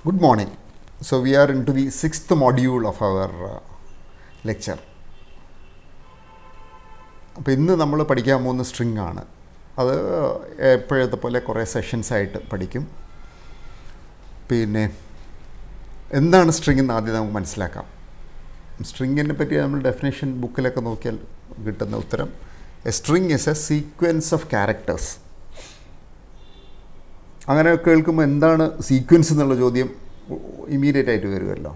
Good morning. So we are into the sixth module of our lecture. അപ്പോൾ ഇന്ന് നമ്മൾ പഠിക്കാൻ പോകുന്ന സ്ട്രിങ് ആണ്. അത് എപ്പോഴത്തെ പോലെ കുറേ സെഷൻസ് ആയിട്ട് പഠിക്കും. പിന്നെ എന്താണ് സ്ട്രിങ് എന്ന് ആദ്യം നമുക്ക് മനസ്സിലാക്കാം. സ്ട്രിങ്ങിനെ പറ്റി നമ്മൾ ഡെഫിനേഷൻ ബുക്കിലൊക്കെ നോക്കിയാൽ കിട്ടുന്ന ഉത്തരം A string is A sequence of characters. അങ്ങനെ കേൾക്കുമ്പോൾ എന്താണ് സീക്വൻസ് എന്നുള്ള ചോദ്യം ഇമ്മീഡിയറ്റ് ആയിട്ട് വരുമല്ലോ.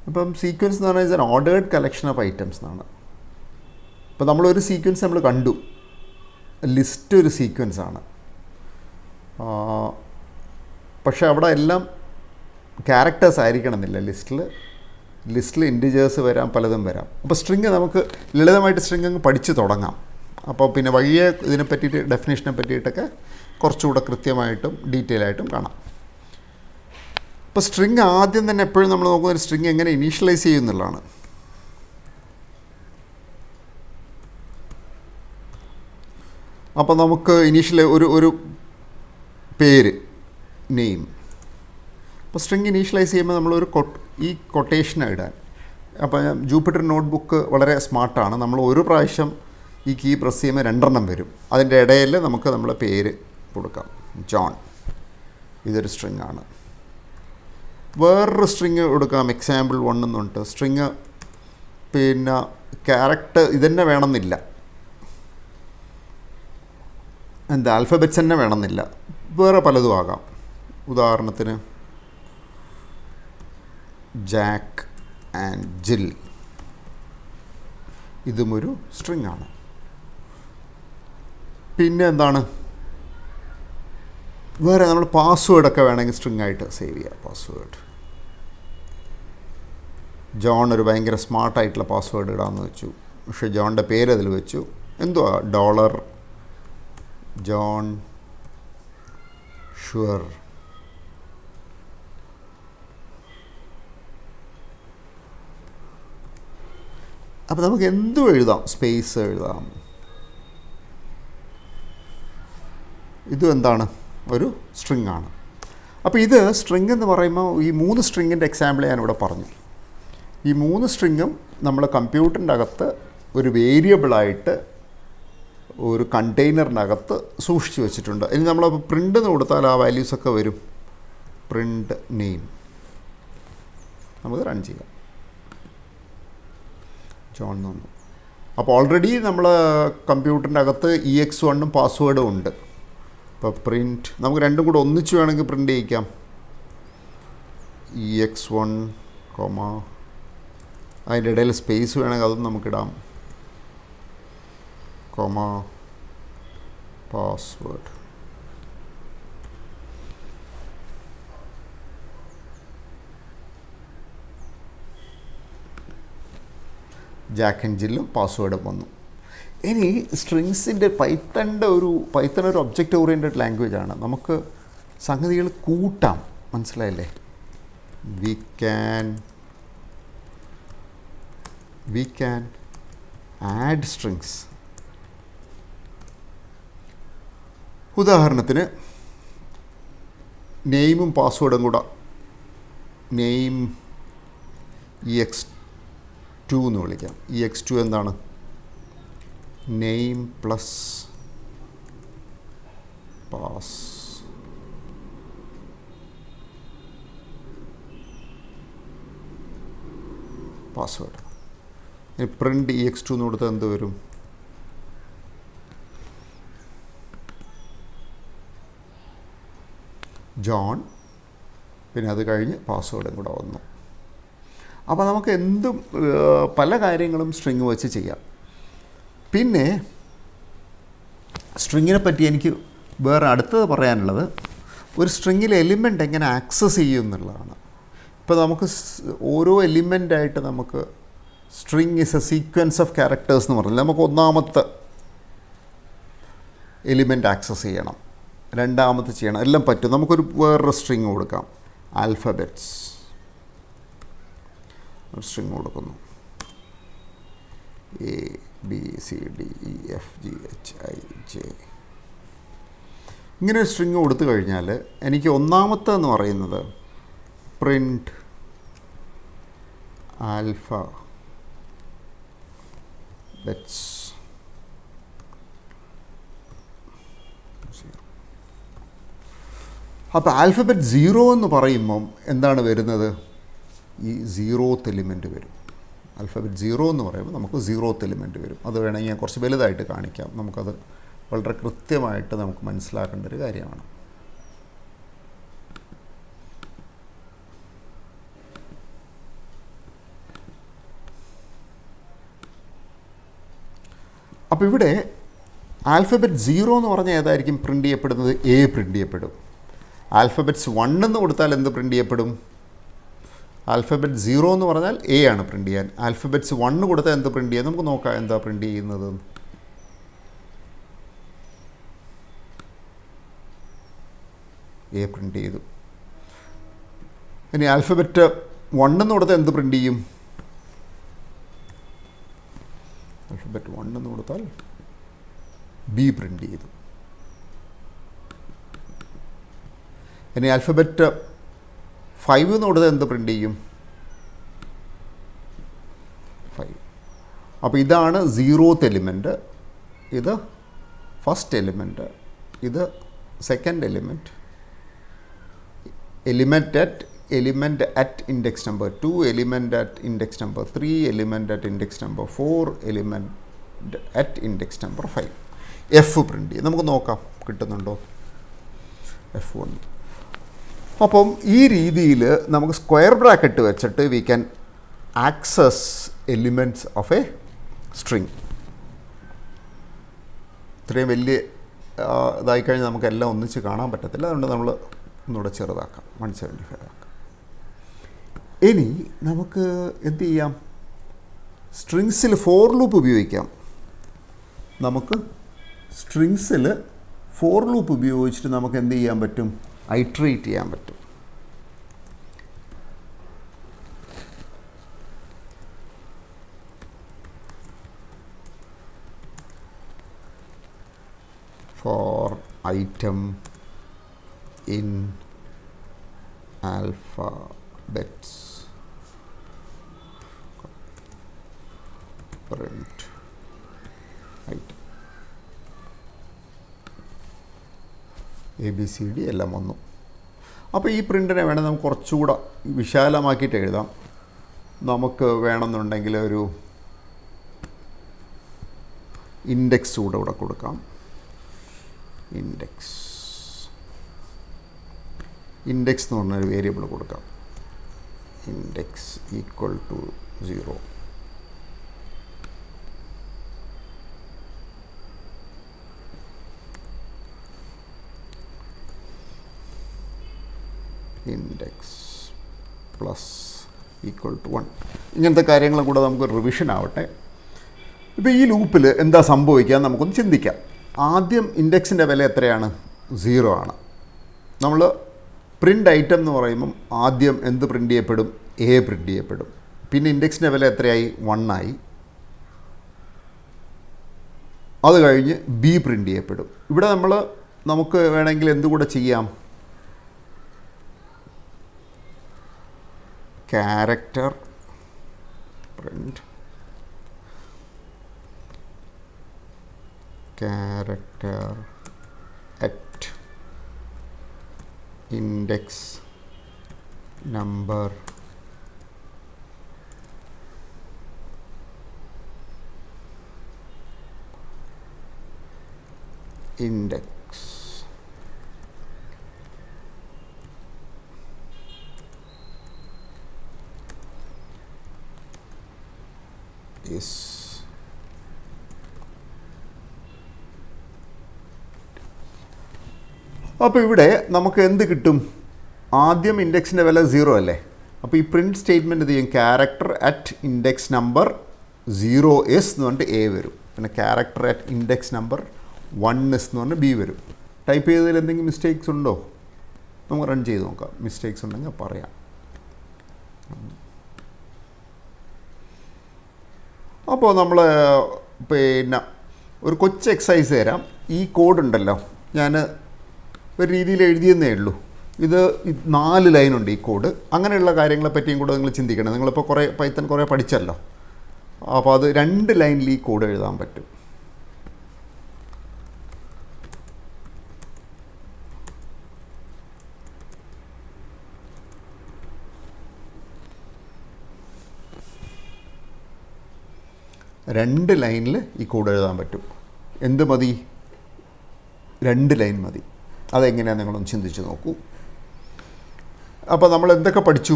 അപ്പം സീക്വൻസ് എന്ന് പറഞ്ഞാൽ it's an ordered collection of items എന്നാണ്. ഇപ്പോൾ നമ്മളൊരു സീക്വൻസ് നമ്മൾ കണ്ടു, ലിസ്റ്റ് ഒരു സീക്വൻസ് ആണ്. പക്ഷെ അവിടെ എല്ലാം ക്യാരക്ടേഴ്സ് ആയിരിക്കണമെന്നില്ല. ലിസ്റ്റിൽ ഇൻറ്റിജേഴ്സ് വരാം, പലതും വരാം. അപ്പോൾ സ്ട്രിങ് നമുക്ക് ലളിതമായിട്ട് സ്ട്രിങ് അങ്ങ് പഠിച്ച് തുടങ്ങാം. അപ്പോൾ പിന്നെ വഴിയെ ഇതിനെ പറ്റിയിട്ട് ഡെഫിനേഷനെ പറ്റിയിട്ടൊക്കെ കുറച്ചുകൂടെ കൃത്യമായിട്ടും ഡീറ്റെയിൽ ആയിട്ടും കാണാം. ഇപ്പോൾ സ്ട്രിങ് ആദ്യം തന്നെ എപ്പോഴും നമ്മൾ നോക്കുന്ന ഒരു സ്ട്രിങ് എങ്ങനെ ഇനീഷ്യലൈസ് ചെയ്യുന്നുള്ളതാണ്. അപ്പോൾ നമുക്ക് ഇനീഷ്യൽ ഒരു പേര്, നെയിം. അപ്പോൾ സ്ട്രിങ് ഇനീഷ്യലൈസ് ചെയ്യുമ്പോൾ നമ്മളൊരു ഈ കൊട്ടേഷൻ ഇടാൻ. അപ്പോൾ ജൂപ്പിറ്റർ നോട്ട്ബുക്ക് വളരെ സ്മാർട്ടാണ്. നമ്മൾ ഒരു പ്രാവശ്യം ഈ കീ പ്രസ് ചെയ്യുമ്പോൾ 2 എണ്ണം വരും. അതിൻ്റെ ഇടയിൽ നമുക്ക് നമ്മളെ പേര് കൊടുക്കാം. ജോൺ, ഇതൊരു സ്ട്രിങ് ആണ്. വേറൊരു സ്ട്രിങ് കൊടുക്കാം, എക്സാമ്പിൾ 1 എന്ന് പറഞ്ഞിട്ട്. സ്ട്രിങ് പിന്നെ ക്യാരക്ടർ ഇതന്നെ വേണമെന്നില്ല, ആൽഫബറ്റ്സ് തന്നെ വേണമെന്നില്ല, വേറെ പലതും ആകാം. ഉദാഹരണത്തിന് ജാക്ക് ആൻഡ് ജിൽ, ഇതും ഒരു സ്ട്രിങ് ആണ്. പിന്നെ എന്താണ്, വേറെ നമ്മൾ പാസ്വേഡൊക്കെ വേണമെങ്കിൽ സ്ട്രിങ് ആയിട്ട് സേവ് ചെയ്യാം. പാസ്വേഡ്, ജോൺ ഒരു ഭയങ്കര സ്മാർട്ടായിട്ടുള്ള പാസ്വേഡ് ഇടാമെന്ന് വെച്ചു. പക്ഷേ ജോണിൻ്റെ പേര് അതിൽ വെച്ചു. എന്തുവാ, ഡോളർ ജോൺ ഷുവർ. അപ്പോൾ നമുക്ക് എന്തും എഴുതാം, സ്പേസ് എഴുതാം. ഇതും എന്താണ്, ഒരു സ്ട്രിങ് ആണ്. അപ്പോൾ ഇത് സ്ട്രിങ് എന്ന് പറയുമ്പോൾ ഈ 3 സ്ട്രിങ്ങിൻ്റെ എക്സാമ്പിൾ ഞാനിവിടെ പറഞ്ഞു. ഈ 3 സ്ട്രിങ്ങും നമ്മൾ കമ്പ്യൂട്ടറിൻ്റെ അകത്ത് ഒരു വേരിയബിളായിട്ട് ഒരു കണ്ടെയ്നറിനകത്ത് സൂക്ഷിച്ച് വെച്ചിട്ടുണ്ട്. ഇനി നമ്മളപ്പോൾ പ്രിൻ്റ് എന്ന് കൊടുത്താൽ ആ വാല്യൂസൊക്കെ വരും. പ്രിൻ്റ് നെയിം നമുക്ക് റൺ ചെയ്യാം. ജോൺ എന്ന് പറഞ്ഞു. അപ്പോൾ ഓൾറെഡി നമ്മൾ കമ്പ്യൂട്ടറിൻ്റെ അകത്ത് EX1 പാസ്വേഡും ഉണ്ട്. ഇപ്പോൾ പ്രിൻറ്റ് നമുക്ക് രണ്ടും കൂടെ ഒന്നിച്ച് വേണമെങ്കിൽ പ്രിൻ്റ് ചെയ്യിക്കാം. EX1, അതിൻ്റെ ഇടയിൽ സ്പേസ് വേണമെങ്കിൽ അതും നമുക്കിടാം, പാസ്വേഡ്. ജാക്ക് ആൻഡ് ജില്ലും പാസ്വേഡും വന്നു. ഇനി സ്ട്രിങ്സിൻ്റെ പൈത്തൺ ഒരു ഒബ്ജക്റ്റ് ഓറിയൻറ്റഡ് ലാംഗ്വേജ് ആണ്. നമുക്ക് സംഗതികൾ കൂട്ടാം, മനസ്സിലായില്ലേ? We can add strings. ഉദാഹരണത്തിന് നെയിമും പാസ്വേഡും കൂടെ, നെയിം EX2 എന്ന് വിളിക്കാം. EX2 എന്താണ്, നെയിം പ്ലസ് പാസ്വേഡ്. ഇനി പ്രിൻ്റ് EX2 എന്ന് കൊടുത്താൽ എന്ത് വരും, ജോൺ, പിന്നെ അത് കഴിഞ്ഞ് പാസ്വേഡും കൂടെ വന്നു. അപ്പോൾ നമുക്ക് എന്തും പല കാര്യങ്ങളും സ്ട്രിങ് വെച്ച് ചെയ്യാം. പിന്നെ സ്ട്രിങ്ങിനെ പറ്റി എനിക്ക് വേറെ അടുത്തത് പറയാനുള്ളത്, ഒരു സ്ട്രിങ്ങിലെ എലിമെൻ്റ് എങ്ങനെ ആക്സസ് ചെയ്യും എന്നുള്ളതാണ്. ഇപ്പോൾ നമുക്ക് ഓരോ എലിമെൻ്റായിട്ട് നമുക്ക് string is A sequence of characters എന്ന് പറഞ്ഞാൽ നമുക്ക് ഒന്നാമത്തെ എലിമെൻ്റ് ആക്സസ് ചെയ്യണം, രണ്ടാമത്തെ ചെയ്യണം, എല്ലാം പറ്റും. നമുക്കൊരു വേറൊരു സ്ട്രിങ് കൊടുക്കാം, ആൽഫബറ്റ്സ്. ഒരു സ്ട്രിങ് കൊടുക്കുന്നു, ABCDEFGHIJ. ഇങ്ങനെ ഒരു സ്ട്രിങ് കൊടുത്തു കഴിഞ്ഞാൽ എനിക്ക് ഒന്നാമത്തെ എന്ന് പറയുന്നത് പ്രിൻറ്റ് ആൽഫ ബെറ്റ്സ് അപ്പോൾ ആൽഫബറ്റ് 0 എന്ന് പറയുമ്പം എന്താണ് വരുന്നത്? ഈ 0th എലിമെൻറ്റ് വരും. ആൽഫബറ്റ് 0 എന്ന് പറയുമ്പോൾ നമുക്ക് 0th എലിമെൻറ്റ് വരും. അത് വേണമെങ്കിൽ ഞാൻ കുറച്ച് വലുതായിട്ട് കാണിക്കാം. നമുക്കത് വളരെ കൃത്യമായിട്ട് നമുക്ക് മനസ്സിലാക്കേണ്ട ഒരു കാര്യമാണ്. അപ്പോൾ ഇവിടെ ആൽഫബറ്റ് 0 എന്ന് പറഞ്ഞാൽ ഏതായിരിക്കും പ്രിൻ്റ് ചെയ്യപ്പെടുന്നത്? എ പ്രിൻ്റ് ചെയ്യപ്പെടും. ആൽഫബറ്റ്സ് 1 എന്ന് കൊടുത്താൽ എന്ത് പ്രിൻ്റ് ചെയ്യപ്പെടും? ആൽഫബറ്റ് 0 എന്ന് പറഞ്ഞാൽ എ ആണ് പ്രിൻ്റ് ചെയ്യാൻ. ആൽഫബറ്റ്സ് 1 കൊടുത്താൽ എന്ത് പ്രിൻ്റ് ചെയ്യാൻ? നമുക്ക് നോക്കാം എന്താ പ്രിൻ്റ് ചെയ്യുന്നത്. എ പ്രിൻ്റ് ചെയ്തു. ഇനി ആൽഫബറ്റ് 1 എന്ന് കൊടുത്താൽ എന്ത് പ്രിൻ്റ് ചെയ്യും? ആൽഫബറ്റ് 1 എന്ന് കൊടുത്താൽ ബി പ്രിൻ്റ് ചെയ്തു. ഇനി ആൽഫബറ്റ് 5 എന്ന് കൊടുത്താൽ എന്ത് പ്രിൻ്റ് ചെയ്യും? 5. അപ്പോൾ ഇതാണ് 0th എലിമെൻറ്റ്, ഇത് ഫസ്റ്റ് എലിമെൻറ്റ്, ഇത് second element, element at index number 2, element at index number 3, element at index number 4, element at index number 5. F print ചെയ്യും. നമുക്ക് നോക്കാം കിട്ടുന്നുണ്ടോ. F1. അപ്പം ഈ രീതിയിൽ നമുക്ക് സ്ക്വയർ ബ്രാക്കറ്റ് വെച്ചിട്ട് we can access elements of A string. ഇത്രയും വലിയ ഇതായിക്കഴിഞ്ഞാൽ നമുക്കെല്ലാം ഒന്നിച്ച് കാണാൻ പറ്റത്തില്ല. അതുകൊണ്ട് നമ്മൾ ഒന്നുകൂടെ ചെറുതാക്കാം, 175 ആക്കാം. ഇനി നമുക്ക് എന്ത് ചെയ്യാം? സ്ട്രിങ്സിൽ ഫോർ ലൂപ്പ് ഉപയോഗിക്കാം. നമുക്ക് സ്ട്രിങ്സിൽ ഫോർ ലൂപ്പ് ഉപയോഗിച്ചിട്ട് നമുക്ക് എന്ത് ചെയ്യാൻ പറ്റും? ഐട്രേറ്റ് ചെയ്യാൻ പറ്റും. For item in alphabets print item ABCD എല്ലാം വന്നു. അപ്പോൾ ഈ പ്രിൻ്റിനെ വേണം നമുക്ക് കുറച്ചുകൂടെ വിശാലമാക്കിയിട്ട് എഴുതാം. നമുക്ക് വേണമെന്നുണ്ടെങ്കിൽ ഒരു ഇൻഡെക്സ് കൂടെ ഇവിടെ കൊടുക്കാം. ഇൻഡെക്സ് എന്ന് പറഞ്ഞൊരു വേരിയബിൾ കൊടുക്കാം. Index equal to 0. Index plus equal to 1. ഇങ്ങനത്തെ കാര്യങ്ങളും കൂടെ നമുക്ക് റിവിഷൻ ആവട്ടെ. ഇപ്പോൾ ഈ ലൂപ്പിൽ എന്താ സംഭവിക്കുക നമുക്കൊന്ന് ചിന്തിക്കാം. ആദ്യം ഇൻഡെക്സിൻ്റെ വില എത്രയാണ്? 0 ആണ്. നമ്മൾ പ്രിൻ്റ് ഐറ്റം എന്ന് പറയുമ്പം ആദ്യം എന്ത് പ്രിൻ്റ് ചെയ്യപ്പെടും? എ പ്രിൻ്റ് ചെയ്യപ്പെടും. പിന്നെ ഇൻഡെക്സിൻ്റെ വില എത്രയായി? 1 ആയി. അത് കഴിഞ്ഞ് ബി പ്രിൻ്റ് ചെയ്യപ്പെടും. ഇവിടെ നമുക്ക് വേണമെങ്കിൽ എന്തുകൂടെ ചെയ്യാം? Character print character at index number index is അപ്പോൾ ഇവിടെ നമുക്ക് എന്ത് കിട്ടും? ആദ്യം ഇൻഡെക്സിൻ്റെ വില 0 അല്ലേ. അപ്പോൾ ഈ പ്രിൻറ്റ് സ്റ്റേറ്റ്മെൻറ്റ് എന്ത് ചെയ്യും? Character at index number 0s എന്ന് പറഞ്ഞിട്ട് എ വരും. പിന്നെ character at index number 1s എന്ന് പറഞ്ഞിട്ട് ബി വരും. ടൈപ്പ് ചെയ്തതിൽ എന്തെങ്കിലും മിസ്റ്റേക്സ് ഉണ്ടോ? നമുക്ക് റൺ ചെയ്ത് നോക്കാം. മിസ്റ്റേക്സ് ഉണ്ടെങ്കിൽ പറയാം. അപ്പോൾ നമ്മൾ പിന്നെ ഒരു കൊച്ചു എക്സസൈസ് തരാം. ഈ കോഡ് ഉണ്ടല്ലോ, ഞാൻ ഒരു രീതിയിൽ എഴുതിയെന്നേ ഉള്ളൂ. ഇത് 4 ലൈനുണ്ട് ഈ കോഡ്. അങ്ങനെയുള്ള കാര്യങ്ങളെ പറ്റിയും കൂടെ നിങ്ങൾ ചിന്തിക്കണം. നിങ്ങളിപ്പോൾ പൈത്തൺ കുറേ പഠിച്ചല്ലോ. അപ്പോൾ അത് 2 ലൈനിൽ ഈ കോഡ് എഴുതാൻ പറ്റും. രണ്ട് ലൈനിൽ ഈ കോഡ് എഴുതാൻ പറ്റും. എന്ത് മതി? 2 ലൈൻ മതി. അതെങ്ങനെയാണ് നിങ്ങളൊന്ന് ചിന്തിച്ച് നോക്കൂ. അപ്പോൾ നമ്മൾ എന്തൊക്കെ പഠിച്ചു?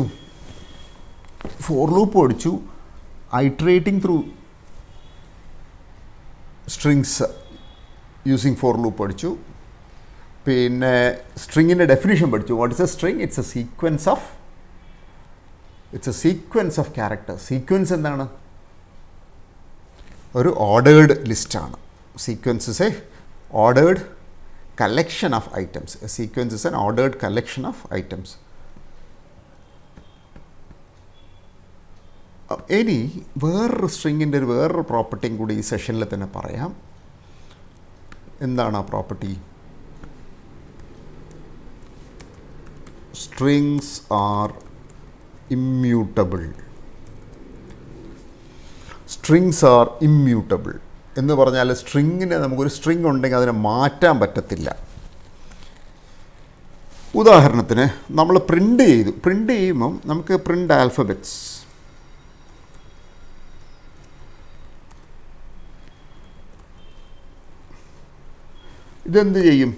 ഫോർ ലൂപ്പ് പഠിച്ചു, iterating through strings using for loop പഠിച്ചു. പിന്നെ സ്ട്രിങ്ങിൻ്റെ ഡെഫിനിഷൻ പഠിച്ചു. What is a string? It's a sequence of character. Sequence എന്താണ്? ഒരു ഓർഡേർഡ് ലിസ്റ്റാണ്. Sequence is a ordered collection of items. A sequence is an ordered collection of items. ഇനി വേറൊരു സ്ട്രിങ്ങിൻ്റെ വേറൊരു പ്രോപ്പർട്ടിയും കൂടി ഈ സെഷനിൽ തന്നെ പറയാം. എന്താണ് ആ property? Strings R immutable. Strings R immutable എന്ന് പറഞ്ഞാൽ സ്ട്രിങ്ങിന് നമുക്കൊരു സ്ട്രിങ് ഉണ്ടെങ്കിൽ അതിനെ മാറ്റാൻ പറ്റത്തില്ല. ഉദാഹരണത്തിന് നമ്മൾ പ്രിൻ്റ് ചെയ്യുമ്പം നമുക്ക് പ്രിൻ്റ് ആൽഫബറ്റ്സ്, ഇതെന്ത് ചെയ്യും?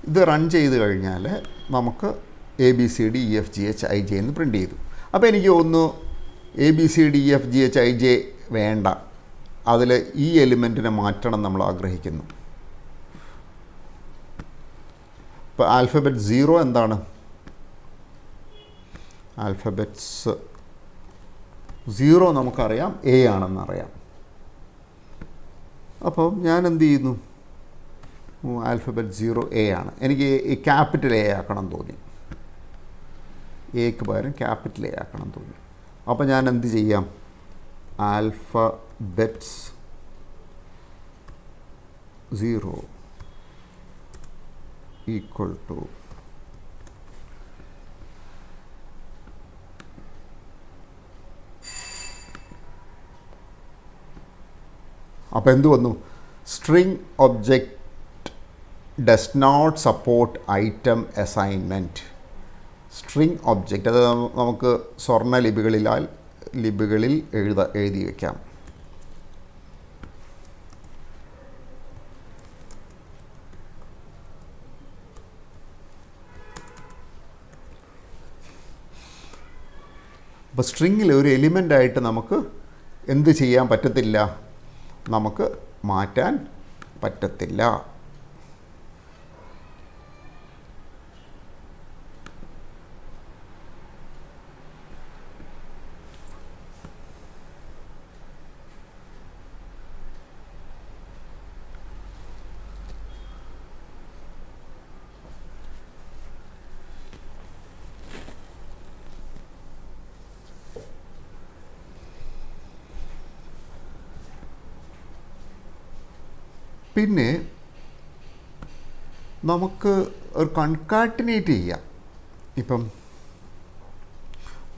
ഇത് റൺ ചെയ്ത് കഴിഞ്ഞാൽ നമുക്ക് ABCDEFGHIJ എന്ന് പ്രിൻ്റ് ചെയ്തു. അപ്പോൾ എനിക്ക് തോന്നുന്നു ABCDEFGHIJ വേണ്ട, അതിൽ ഈ എലിമെൻറ്റിനെ മാറ്റണം നമ്മൾ ആഗ്രഹിക്കുന്നു. ഇപ്പോൾ ആൽഫബറ്റ് 0 എന്താണ്? ആൽഫബറ്റ്സ് 0 നമുക്കറിയാം, A ആണെന്നറിയാം. അപ്പോൾ ഞാൻ എന്ത് ചെയ്യുന്നു? ആൽഫബറ്റ് 0 A ആണ്. എനിക്ക് ഈ ക്യാപിറ്റൽ A ആക്കണം തോന്നി. എക്ക് പകരം ക്യാപിറ്റൽ A ആക്കണം തോന്നി. അപ്പോൾ ഞാൻ എന്ത് ചെയ്യാം? ആൽഫബറ്റ്സ് 0 ഈക്വൽ ടു അപ്പോൾ എന്ത് വന്നു? String object does not support item assignment. String object അത് നമുക്ക് സ്വർണ്ണ ലിപികളിൽ എഴുതി വയ്ക്കാം. അപ്പോൾ സ്ട്രിങ്ങിൽ ഒരു എലിമെൻ്റായിട്ട് നമുക്ക് എന്ത് ചെയ്യാൻ പറ്റത്തില്ല? നമുക്ക് മാറ്റാൻ പറ്റത്തില്ല. പിന്നെ നമുക്ക് ഒരു കൺകാറ്റിനേറ്റ് ചെയ്യാം. ഇപ്പം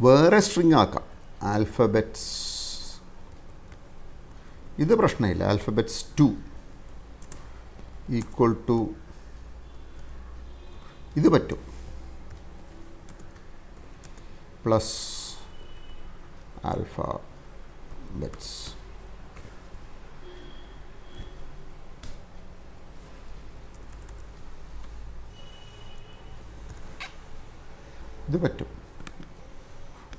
വേറെ സ്ട്രിങ് ആക്കാം. ആൽഫബറ്റ്സ്, ഇത് പ്രശ്നമില്ല. ആൽഫബറ്റ്സ് 2 ഈക്വൽ ടു ഇത് പറ്റും, പ്ലസ് ആൽഫബറ്റ്സ്. ഇത് പറ്റും.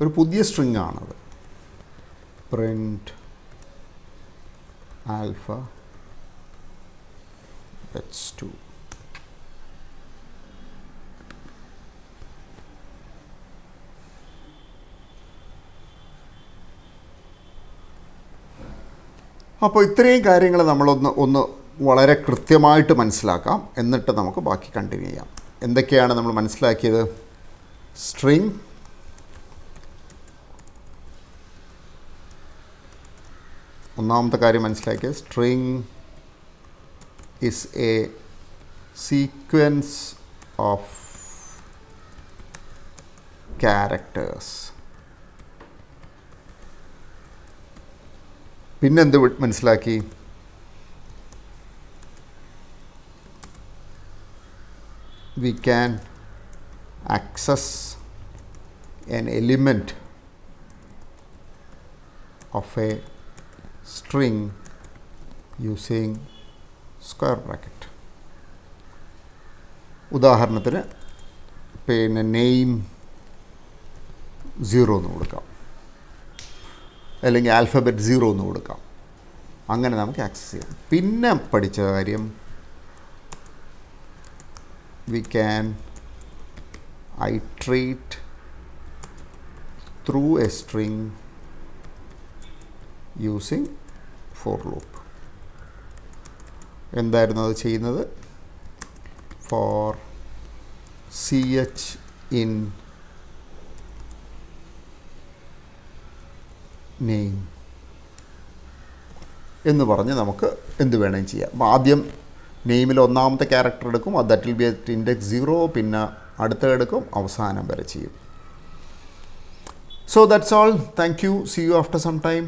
ഒരു പുതിയ സ്ട്രിങ് ആണത്. Print alphabets 2. അപ്പോൾ ഇത്രയും കാര്യങ്ങൾ നമ്മളൊന്ന് വളരെ കൃത്യമായിട്ട് മനസ്സിലാക്കാം. എന്നിട്ട് നമുക്ക് ബാക്കി കണ്ടിന്യൂ ചെയ്യാം. എന്തൊക്കെയാണ് നമ്മൾ മനസ്സിലാക്കിയത്? സ്ട്രിങ്, ഒന്നാമത്തെ കാര്യം മനസ്സിലാക്കിയത് string is A sequence of characters. പിന്നെന്ത് മനസ്സിലാക്കി? We can access an element of a string using square bracket. ഉദാഹരണത്തിന് പിന്നെ നെയിം 0 എന്ന് കൊടുക്കാം, അല്ലെങ്കിൽ ആൽഫബറ്റ് 0 എന്ന് കൊടുക്കാം. അങ്ങനെ നമുക്ക് ആക്സസ് ചെയ്യാം. പിന്നെ പഠിച്ച കാര്യം, we can iterate through a string using for loop. എന്തായിരുന്നു അത് ചെയ്യുന്നത്? for ch in name എന്ന് പറഞ്ഞ് നമുക്ക് എന്ത് വേണമെങ്കിലും ചെയ്യാം. അപ്പോൾ ആദ്യം നെയിമിൽ ഒന്നാമത്തെ ക്യാരക്ടർ എടുക്കും, അത് that will be at index 0, പിന്നെ അടുത്ത എടുക്കും, അവസാനം വരെ ചെയ്യും. So that's all. Thank you. See you after some time.